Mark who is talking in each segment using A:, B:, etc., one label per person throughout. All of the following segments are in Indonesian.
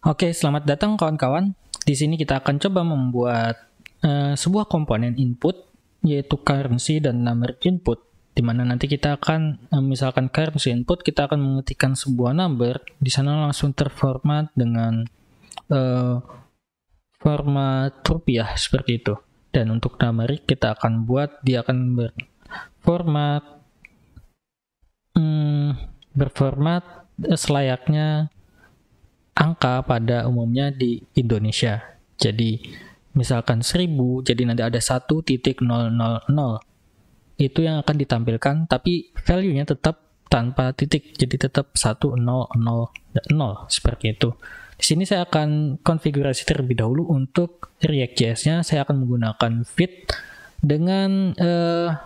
A: Oke, selamat datang kawan-kawan. Di sini kita akan coba membuat sebuah komponen input, yaitu currency dan numeric input, di mana nanti kita akan, misalkan currency input, kita akan mengetikkan sebuah number, di sana langsung terformat dengan format rupiah seperti itu. Dan untuk numeric kita akan buat, dia akan berformat selayaknya angka pada umumnya di Indonesia. Jadi misalkan 1000, jadi nanti ada 1.000. Itu yang akan ditampilkan, tapi value-nya tetap tanpa titik, jadi tetap 10000 seperti itu. Di sini saya akan konfigurasi terlebih dahulu untuk React.js-nya. Saya akan menggunakan Vite dengan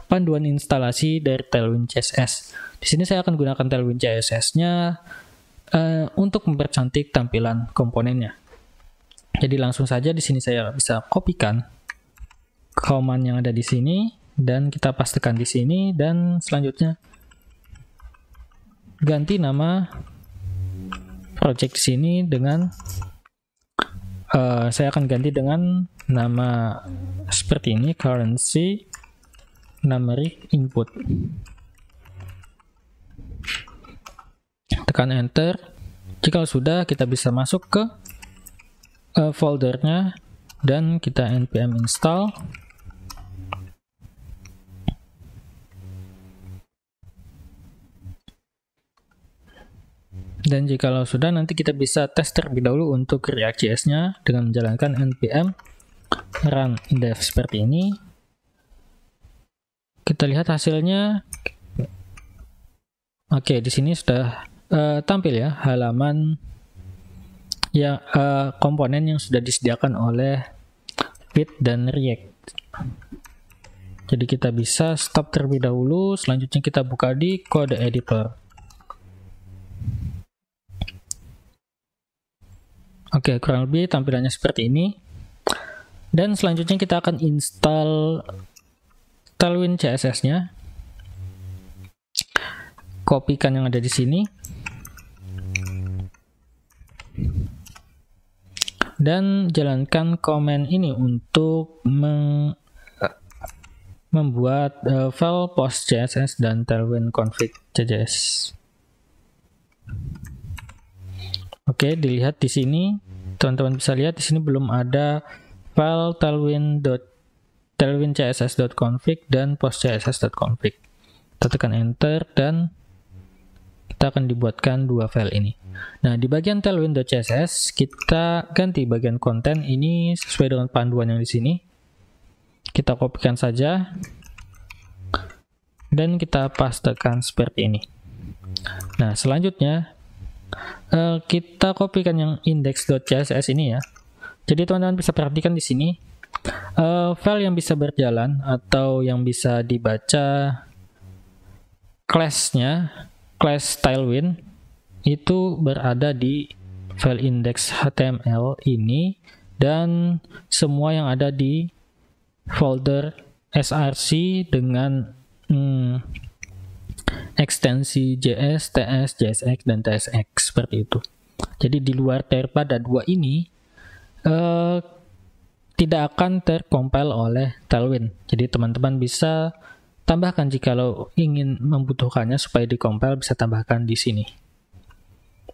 A: panduan instalasi dari Tailwind CSS. Di sini saya akan gunakan Tailwind CSS-nya untuk mempercantik tampilan komponennya. Jadi langsung saja di sini saya bisa kopikan command yang ada di sini dan kita pastekan di sini, dan selanjutnya ganti nama project di sini dengan saya akan ganti dengan nama seperti ini, currency numeric input. Tekan enter. Jika sudah, kita bisa masuk ke foldernya dan kita npm install. Dan jikalau sudah, nanti kita bisa tes terlebih dahulu untuk React.js-nya dengan menjalankan npm run dev seperti ini. Kita lihat hasilnya. Oke, di sini sudah tampil ya halaman yang komponen yang sudah disediakan oleh Vite dan React. Jadi kita bisa stop terlebih dahulu, selanjutnya kita buka di code editor. Oke, kurang lebih tampilannya seperti ini. Dan selanjutnya kita akan install Tailwind CSS-nya. Kopikan yang ada di sini. Dan jalankan command ini untuk membuat file post.css dan Tailwind config.js. Oke, dilihat di sini, teman-teman bisa lihat di sini belum ada file tailwind.css.config dan post.css.config. Kita tekan enter dan kita akan dibuatkan dua file ini. Nah, di bagian tailwind.css kita ganti bagian konten ini sesuai dengan panduan yang di sini. Kita kopikan saja dan kita pastekan seperti ini. Nah, selanjutnya kita kopikan yang index.css ini ya. Jadi teman-teman bisa perhatikan di sini file yang bisa berjalan atau yang bisa dibaca class-nya, class Tailwind, itu berada di file index.html ini, dan semua yang ada di folder src dengan ekstensi JS, TS, JSX, dan TSX seperti itu. Jadi di luar daripada dua ini tidak akan tercompile oleh Tailwind. Jadi teman-teman bisa tambahkan jikalau ingin membutuhkannya supaya dikompil, bisa tambahkan di sini.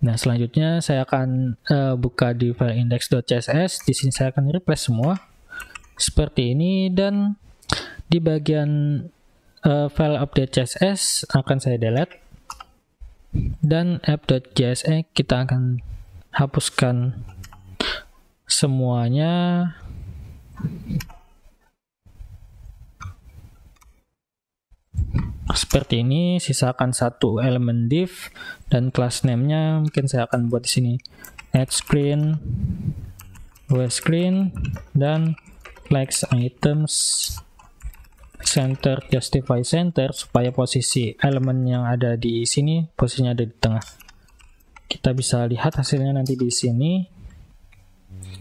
A: Nah, selanjutnya saya akan buka di file index.css. Di sini saya akan replace semua seperti ini, dan di bagian file update.css akan saya delete, dan app.jsx kita akan hapuskan semuanya. Seperti ini, sisakan satu elemen div dan class name-nya mungkin saya akan buat di sini add screen, screen, dan flex items center, justify center, supaya posisi elemen yang ada di sini posisinya ada di tengah. Kita bisa lihat hasilnya nanti di sini.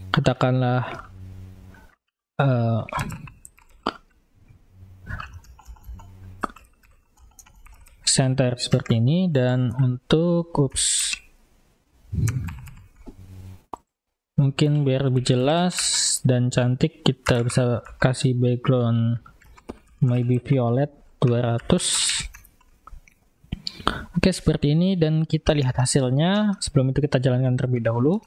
A: Katakanlah center seperti ini, dan untuk Mungkin biar lebih jelas dan cantik kita bisa kasih background maybe violet 200. Oke, seperti ini, dan kita lihat hasilnya. Sebelum itu kita jalankan terlebih dahulu.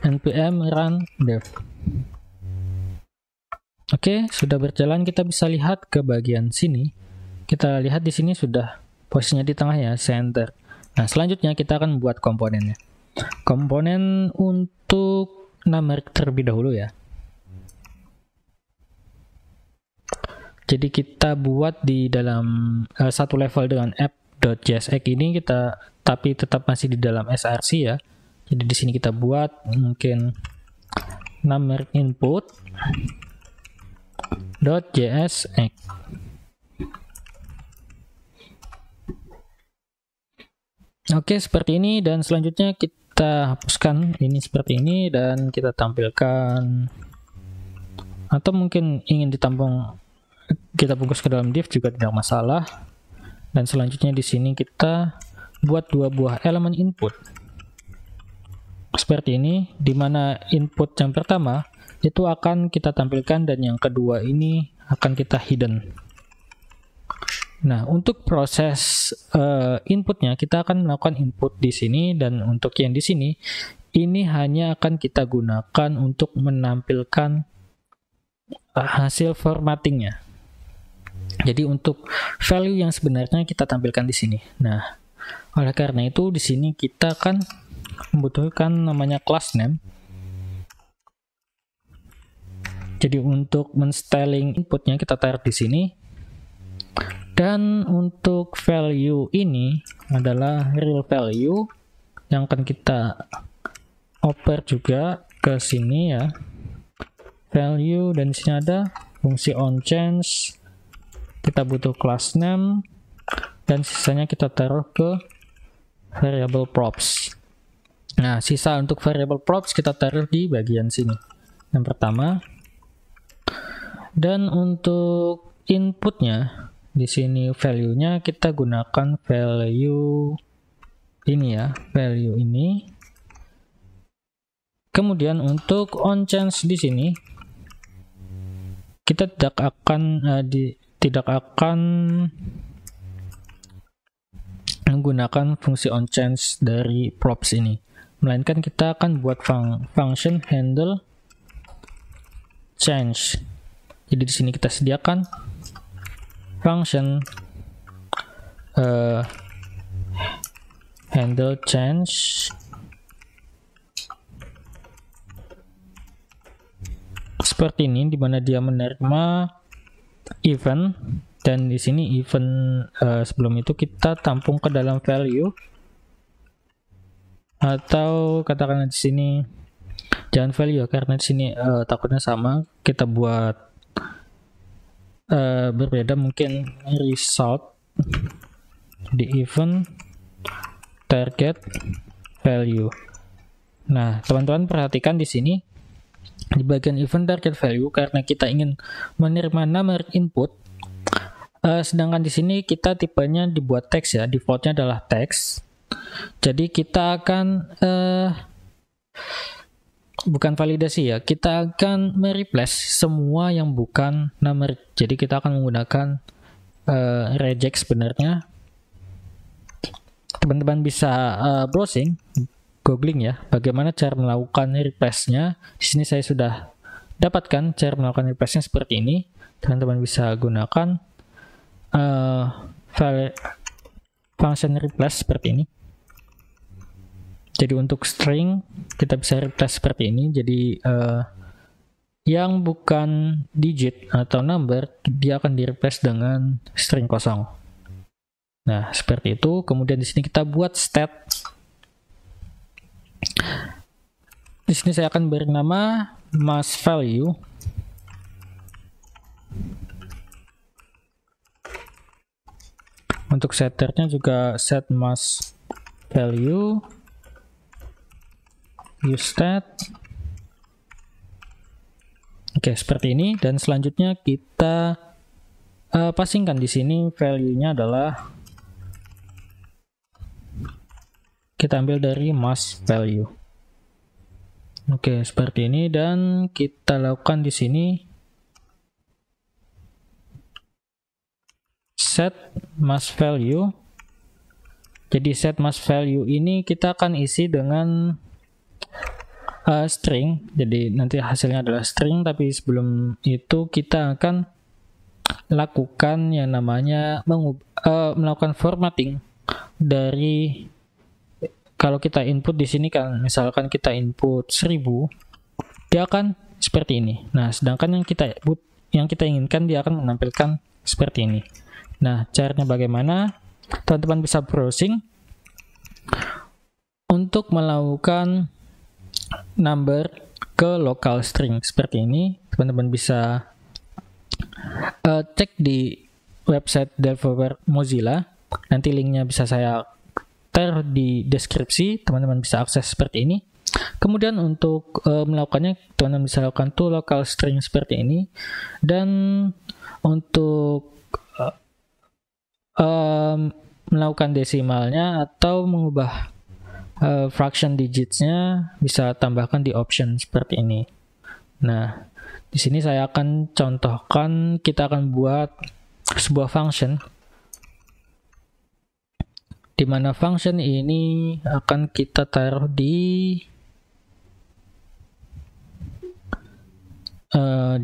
A: npm run dev. Oke, sudah berjalan. Kita bisa lihat ke bagian sini. Kita lihat di sini sudah posisinya di tengah ya, center. Nah, selanjutnya kita akan buat komponennya. Komponen untuk numeric terlebih dahulu ya. Jadi kita buat di dalam satu level dengan app.jsx ini kita, tapi tetap masih di dalam src ya. Jadi di sini kita buat mungkin numeric input .jsx. Oke, seperti ini, dan selanjutnya kita hapuskan ini seperti ini dan kita tampilkan, atau mungkin ingin ditampung kita bungkus ke dalam div juga tidak masalah. Dan selanjutnya di sini kita buat dua buah elemen input seperti ini, di mana input yang pertama itu akan kita tampilkan dan yang kedua ini akan kita hidden. Nah, untuk proses inputnya kita akan melakukan input di sini, dan untuk yang di sini ini hanya akan kita gunakan untuk menampilkan hasil formattingnya. Jadi untuk value yang sebenarnya kita tampilkan di sini. Nah, oleh karena itu di sini kita akan membutuhkan namanya class name. Jadi untuk men-styling inputnya kita taruh di sini. Dan untuk value ini adalah real value yang akan kita oper juga ke sini ya. Value, dan di sini ada fungsi onChange. Kita butuh class name, dan sisanya kita taruh ke variable props. Nah, sisa untuk variable props kita taruh di bagian sini yang pertama. Dan untuk inputnya di sini value-nya kita gunakan value ini ya, value ini. Kemudian untuk onChange di sini kita tidak akan menggunakan fungsi onChange dari props ini, melainkan kita akan buat function handle change. Jadi di sini kita sediakan function handle change seperti ini, di mana dia menerima event, dan di sini event sebelum itu kita tampung ke dalam value, atau katakanlah di sini jangan value karena di sini takutnya sama, kita buat berbeda, mungkin result di event target value. Nah, teman-teman perhatikan di sini di bagian event target value, karena kita ingin menerima numeric input, sedangkan di sini kita tipenya dibuat teks ya, defaultnya adalah teks. Jadi kita akan bukan validasi ya, kita akan mereplace semua yang bukan numeric. Jadi kita akan menggunakan reject sebenarnya. Teman-teman bisa browsing, googling ya, bagaimana cara melakukan replace-nya. Di sini saya sudah dapatkan cara melakukan replace-nya seperti ini. Teman-teman bisa gunakan function replace seperti ini. Jadi untuk string kita bisa replace seperti ini. Jadi yang bukan digit atau number dia akan di replace dengan string kosong. Nah, seperti itu. Kemudian di sini kita buat state. Di sini saya akan beri nama mass value. Untuk setternya juga set mass value, use stat. Oke, seperti ini. Dan selanjutnya kita passingkan di sini value-nya adalah kita ambil dari mass value. Oke, seperti ini, dan kita lakukan di sini set mass value. Jadi set mass value ini kita akan isi dengan string. Jadi nanti hasilnya adalah string, tapi sebelum itu kita akan lakukan yang namanya melakukan formatting dari, kalau kita input di sini kan, misalkan kita input 1000, dia akan seperti ini. Nah, sedangkan yang kita inginkan dia akan menampilkan seperti ini. Nah, caranya bagaimana? Teman-teman bisa browsing untuk melakukan number ke local string seperti ini. Teman-teman bisa cek di website developer Mozilla. Nanti linknya bisa saya taruh di deskripsi, teman-teman bisa akses seperti ini. Kemudian untuk melakukannya, teman-teman bisa lakukan to local string seperti ini. Dan untuk melakukan desimalnya atau mengubah fraction digitsnya, bisa tambahkan di option seperti ini. Nah, di sini saya akan contohkan, kita akan buat sebuah function di mana function ini akan kita taruh di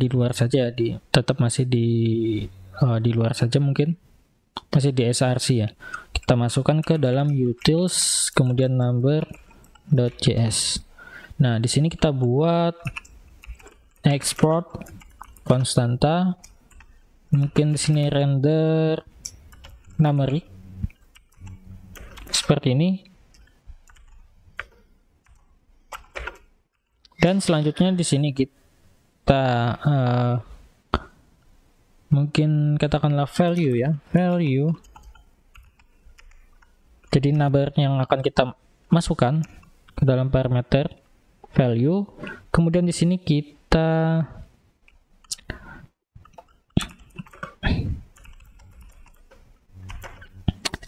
A: luar saja, tetap masih di luar saja, mungkin masih di src ya. Kita masukkan ke dalam utils, kemudian number.js. Nah, di sini kita buat export konstanta, mungkin di sini render numeric seperti ini. Dan selanjutnya di sini kita mungkin katakanlah value ya, value. Jadi number yang akan kita masukkan ke dalam parameter value. Kemudian di sini kita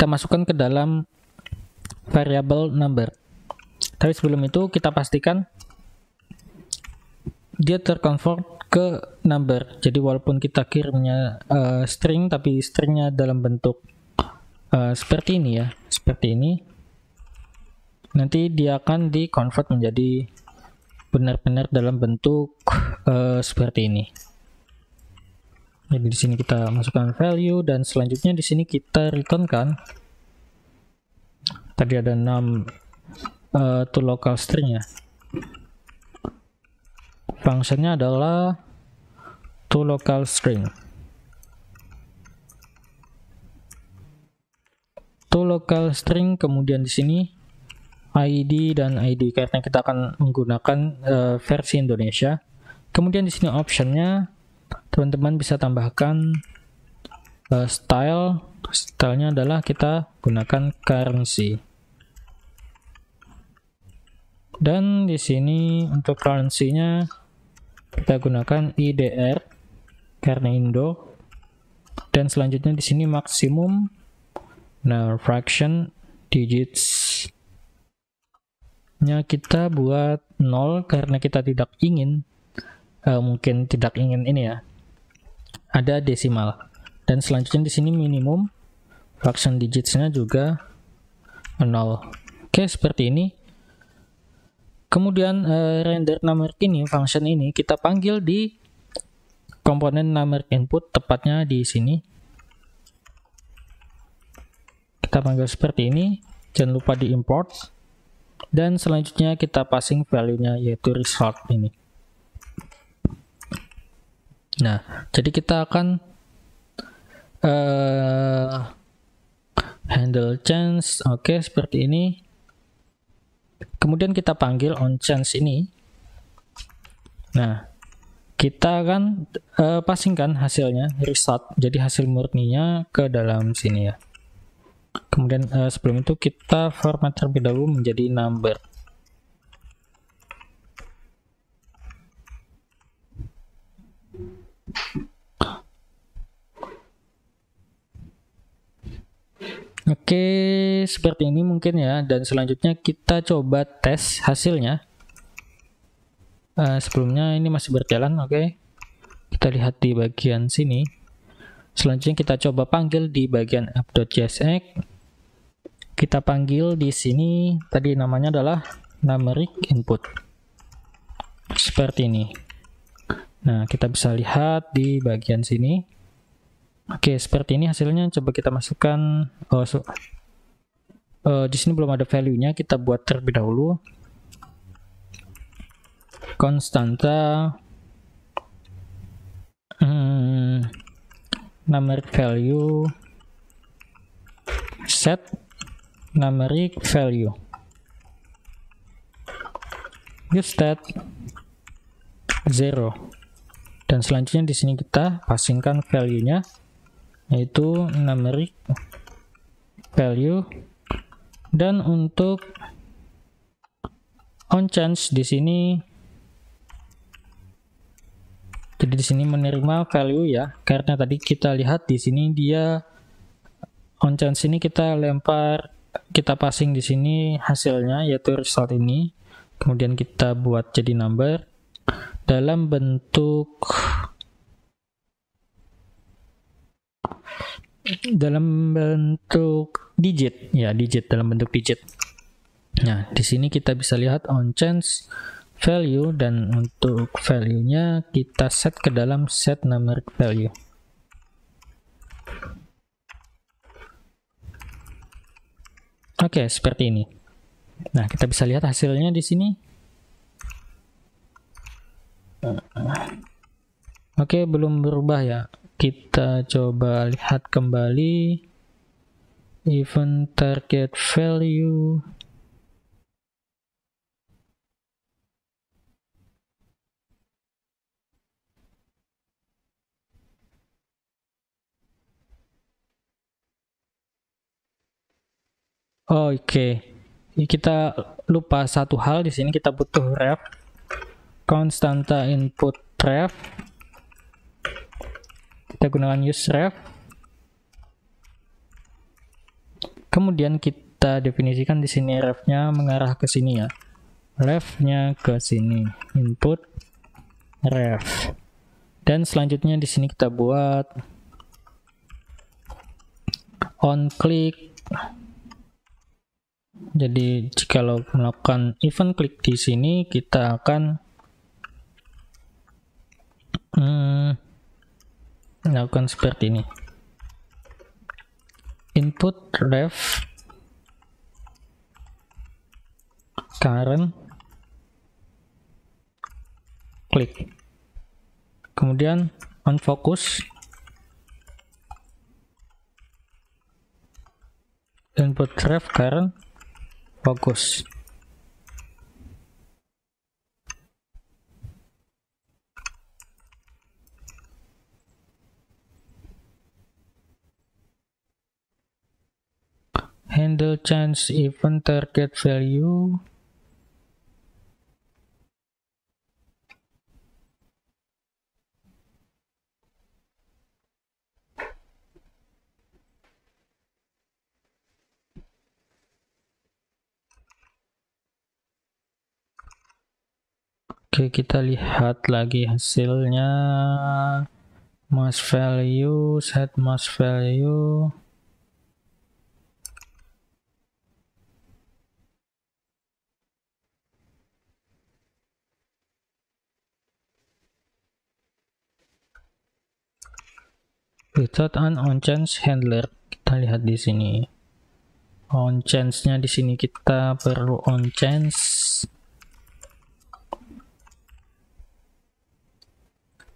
A: masukkan ke dalam variable number. Tapi sebelum itu kita pastikan dia terconvert ke number. Jadi walaupun kita kirimnya string, tapi stringnya dalam bentuk seperti ini ya, seperti ini, nanti dia akan di-convert menjadi benar-benar dalam bentuk seperti ini. Jadi di sini kita masukkan value, dan selanjutnya di sini kita returnkan. Tadi ada num to local string ya. Fungsinya adalah to local string. To local string, kemudian di sini ID dan ID karena kita akan menggunakan versi Indonesia. Kemudian di sini optionnya teman-teman bisa tambahkan style. Stylenya adalah kita gunakan currency. Dan di sini untuk currency-nya kita gunakan IDR karena Indo. Dan selanjutnya di sini maksimum. Nah, fraction digits-nya kita buat 0 karena kita tidak ingin, mungkin tidak ingin ini ya, ada desimal. Dan selanjutnya di sini minimum fraction digits-nya juga 0. Oke, seperti ini. Kemudian render numeric ini, function ini kita panggil di komponen numeric input, tepatnya di sini. Kita panggil seperti ini, jangan lupa di import. Dan selanjutnya kita passing value-nya, yaitu result ini. Nah, jadi kita akan handle change, oke, seperti ini. Kemudian kita panggil on change ini. Nah, kita akan passingkan hasilnya, result, jadi hasil murninya ke dalam sini ya. Kemudian sebelum itu kita format terlebih dahulu menjadi number. Oke, Oke, seperti ini mungkin ya. Dan selanjutnya kita coba tes hasilnya. Sebelumnya ini masih berjalan, oke. Kita lihat di bagian sini. Selanjutnya kita coba panggil di bagian app.jsx. Kita panggil di sini, tadi namanya adalah numeric input. Seperti ini. Nah, kita bisa lihat di bagian sini. Oke, seperti ini hasilnya. Coba kita masukkan. Di sini belum ada value-nya, kita buat terlebih dahulu. Konstanta numeric value set numeric value use that 0. Dan selanjutnya di sini kita passingkan value-nya, yaitu numeric value. Dan untuk onChange di sini, jadi di sini menerima value ya, karena tadi kita lihat di sini dia onChange ini kita lempar, kita passing di sini hasilnya yaitu result ini, kemudian kita buat jadi number dalam bentuk digit ya, dalam bentuk digit. Nah, di sini kita bisa lihat onChange value, dan untuk value-nya kita set ke dalam set numeric value. Oke, seperti ini. Nah, kita bisa lihat hasilnya di sini. Oke, belum berubah ya. Kita coba lihat kembali event target value. Oke, kita lupa satu hal di sini, kita butuh ref konstanta input ref. Kita gunakan use ref. Kemudian kita definisikan di sini ref-nya mengarah ke sini ya. Ref-nya ke sini, input ref. Dan selanjutnya di sini kita buat on click. Jadi jikalau melakukan event klik di sini, kita akan melakukan seperti ini. Input ref current klik. Kemudian on focus, input ref current focus. Handle change event target value. Oke, kita lihat lagi hasilnya. Mass value, set mass value. Without an onChange handler. Kita lihat di sini. onChange-nya di sini kita perlu onChange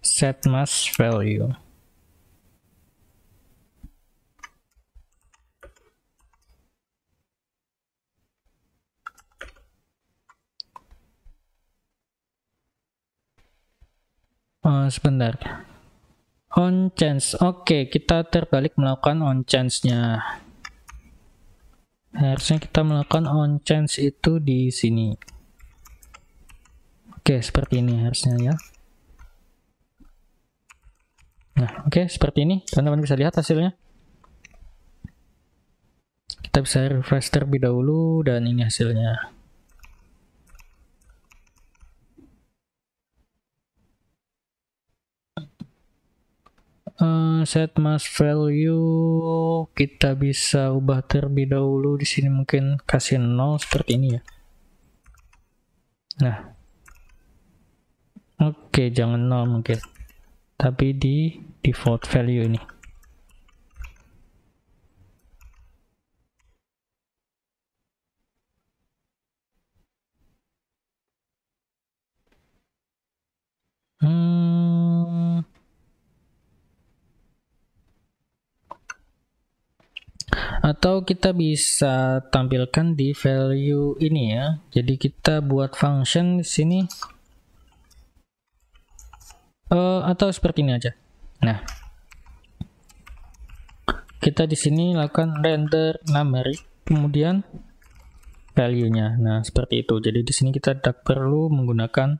A: set mass value. Sebentar. onChange. Oke, kita terbalik melakukan onChange-nya. Harusnya kita melakukan onChange itu di sini. Oke, seperti ini harusnya ya. Nah, oke, seperti ini. Teman-teman bisa lihat hasilnya. Kita bisa refresh terlebih dahulu dan ini hasilnya. Set mask value kita bisa ubah terlebih dahulu. Di sini mungkin kasih 0 seperti ini ya. Nah, oke, jangan 0 mungkin, tapi di default value ini. Atau kita bisa tampilkan di value ini ya. Jadi kita buat function di sini. Atau seperti ini aja. Nah, kita di sini lakukan render numeric, kemudian value-nya. Nah, seperti itu. Jadi di sini kita tidak perlu menggunakan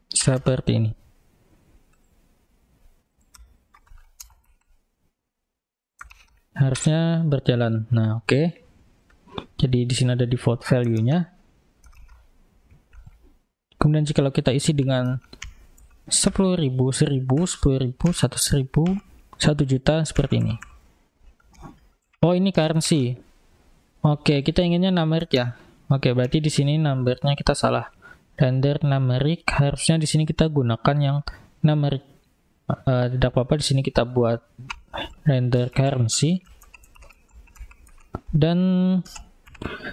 A: seperti ini. Harusnya berjalan. Nah, oke. Jadi di sini ada default value-nya. Kemudian jika kita isi dengan 10.000, 1.000, 10.000, 100.000, 1 juta seperti ini. Oh, ini currency. Oke, kita inginnya numeric ya. Oke, berarti di sini numbernya kita salah. Render numeric, harusnya di sini kita gunakan yang numeric. Tidak apa-apa, di sini kita buat render currency. Dan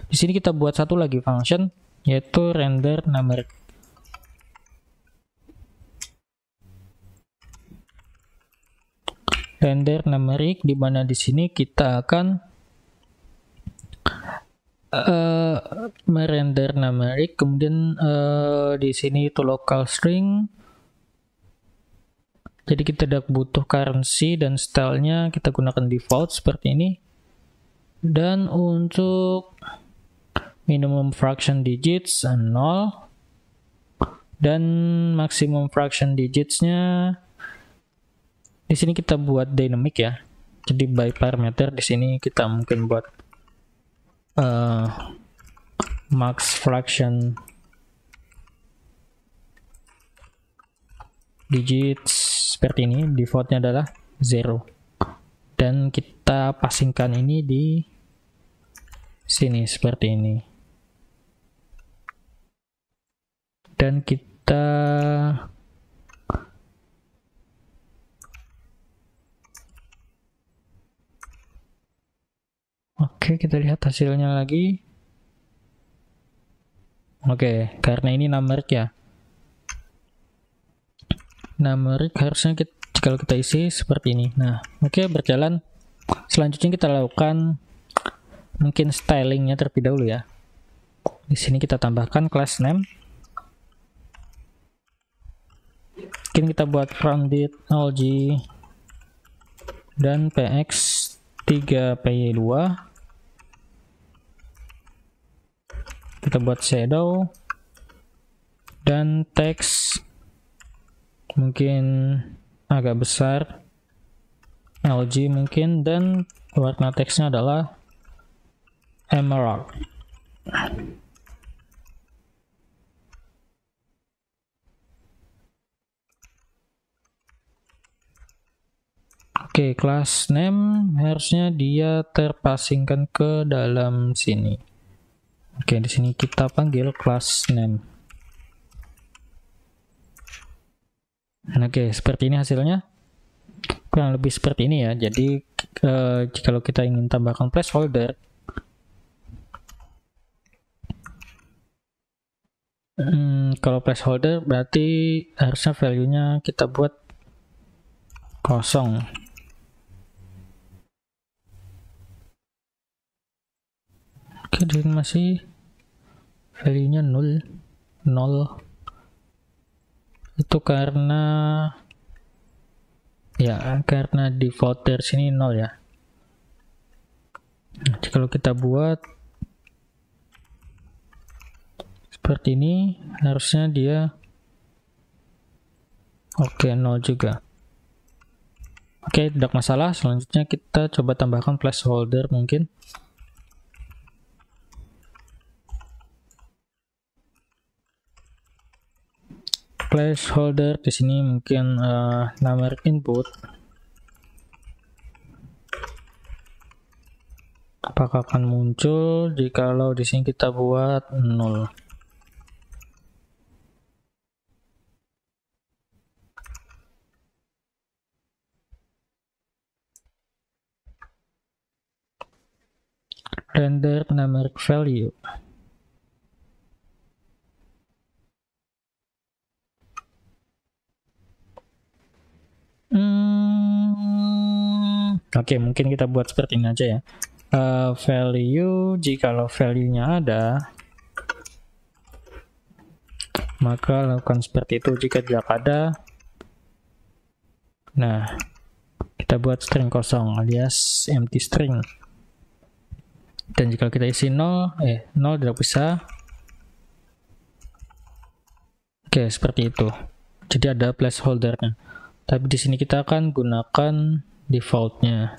A: di sini kita buat satu lagi function, yaitu render numeric. Render numeric, di mana di sini kita akan merender numeric, kemudian di sini itu local string. Jadi kita tidak butuh currency dan stylenya kita gunakan default seperti ini. Dan untuk minimum fraction digits 0 dan maximum fraction digitsnya di sini kita buat dynamic ya. Jadi by parameter di sini kita mungkin buat max fraction digits seperti ini, defaultnya adalah 0. Dan kita passingkan ini di sini seperti ini. Dan kita oke, kita lihat hasilnya lagi. Oke, karena ini numeric ya. Numeric harusnya kalau kita isi seperti ini. Nah, oke, berjalan. Selanjutnya kita lakukan mungkin stylingnya terlebih dahulu ya. Di sini kita tambahkan class name. Mungkin kita buat rounded lg dan px 3py2. Kita buat shadow dan text mungkin agak besar, LG mungkin, dan warna teksnya adalah emerald. Oke, class name harusnya dia terpasingkan ke dalam sini. Oke, di sini kita panggil class name. Oke, seperti ini hasilnya. Kurang lebih seperti ini ya. Jadi kalau kita ingin tambahkan placeholder, kalau placeholder berarti harusnya value-nya kita buat kosong. Oke, dan masih value-nya 0. Itu karena default dari sini 0 ya. Nah, kalau kita buat seperti ini, harusnya dia oke 0 juga. Oke, tidak masalah. Selanjutnya kita coba tambahkan placeholder mungkin. Placeholder di sini mungkin numeric input. Apakah akan muncul jikalau di sini kita buat 0? Render numeric value. Oke, mungkin kita buat seperti ini aja ya. Value, jikalau value-nya ada, maka lakukan seperti itu. Jika tidak ada, nah, kita buat string kosong alias empty string. Dan jika kita isi 0 tidak bisa. Oke, seperti itu. Jadi ada placeholder-nya. Tapi di sini kita akan gunakan default-nya.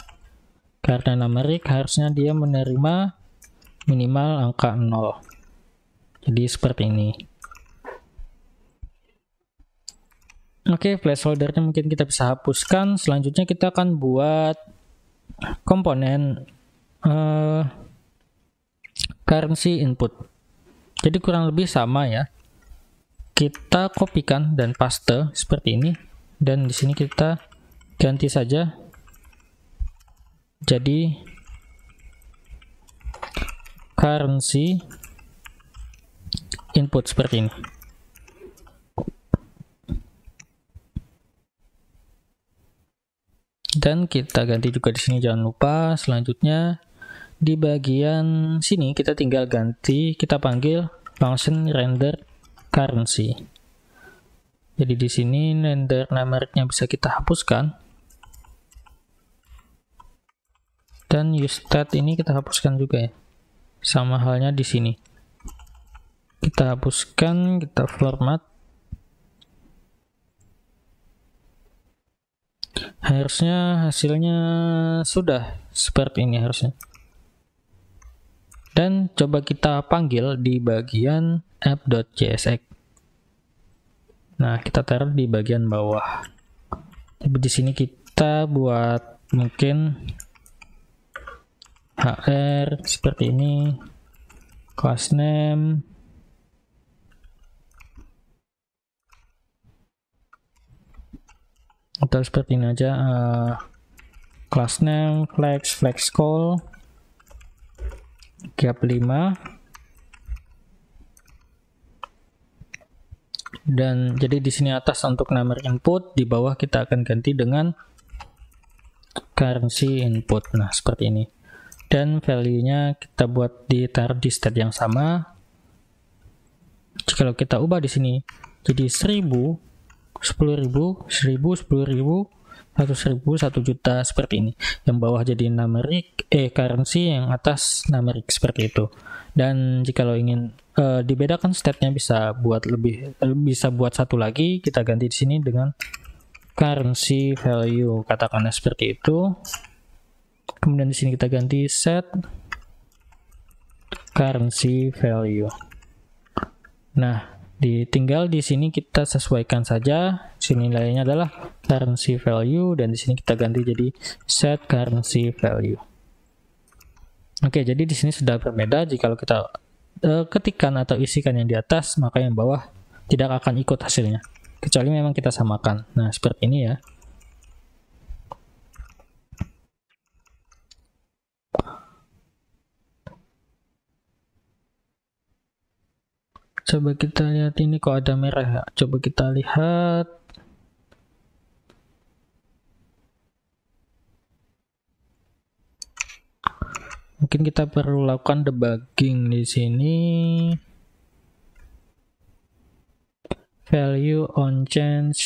A: Karena numeric harusnya dia menerima minimal angka 0. Jadi seperti ini. Oke, placeholder-nya mungkin kita bisa hapuskan. Selanjutnya kita akan buat komponen currency input. Jadi kurang lebih sama ya. Kita kopikan dan paste seperti ini. Dan di sini kita ganti saja. Jadi currency input seperti ini. Dan kita ganti juga di sini, jangan lupa. Selanjutnya di bagian sini kita tinggal ganti, kita panggil function render currency. Jadi di sini render numericnya bisa kita hapuskan. Dan useStat ini kita hapuskan juga ya. Sama halnya di sini. Kita hapuskan, kita format. Harusnya hasilnya sudah seperti ini harusnya. Dan coba kita panggil di bagian app.jsx. Nah, kita taruh di bagian bawah. Tapi di sini kita buat mungkin HR seperti ini, class name, atau seperti ini aja, class name, flex call, gap 5. Dan jadi di sini atas untuk numeric input, di bawah kita akan ganti dengan currency input. Nah, seperti ini. Dan value-nya kita buat ditaruh di state yang sama. Jika kita ubah di sini jadi 1000, 10.000, 1000, 10.000, 100.000, 1 juta seperti ini. Yang bawah jadi numeric, currency, yang atas numeric seperti itu. Dan jika ingin dibedakan state-nya bisa buat satu lagi, kita ganti di sini dengan currency value, katakanlah seperti itu. Kemudian di sini kita ganti set currency value. Nah, tinggal di sini kita sesuaikan saja. Sini nilainya adalah currency value dan di sini kita ganti jadi set currency value. Oke, jadi di sini sudah berbeda. Jika kita ketikkan atau isikan yang di atas, maka yang bawah tidak akan ikut hasilnya, kecuali memang kita samakan. Nah, seperti ini ya. Coba kita lihat ini kok ada merah ya. Coba kita lihat. Mungkin kita perlu lakukan debugging di sini. Value on change.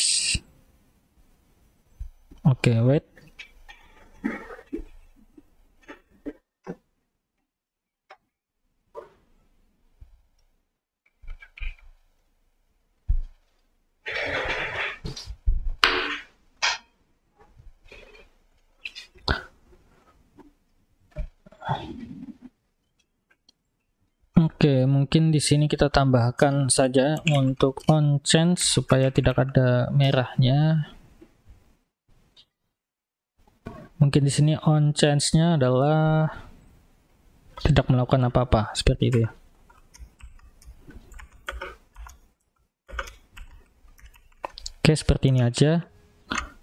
A: Oke, wait. Oke, mungkin di sini kita tambahkan saja untuk on change supaya tidak ada merahnya. Mungkin di sini on change-nya adalah tidak melakukan apa-apa, seperti itu ya. Oke, seperti ini aja.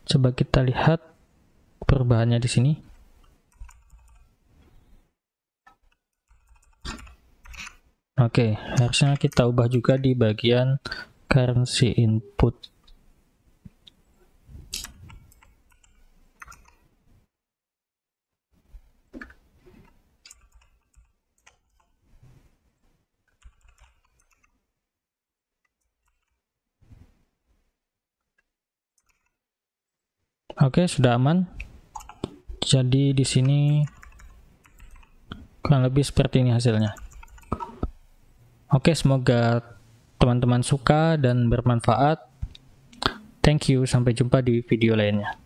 A: Coba kita lihat perubahannya di sini. Oke, harusnya kita ubah juga di bagian currency input. Oke, sudah aman. Jadi di sini kurang lebih seperti ini hasilnya. Oke, semoga teman-teman suka dan bermanfaat. Thank you, sampai jumpa di video lainnya.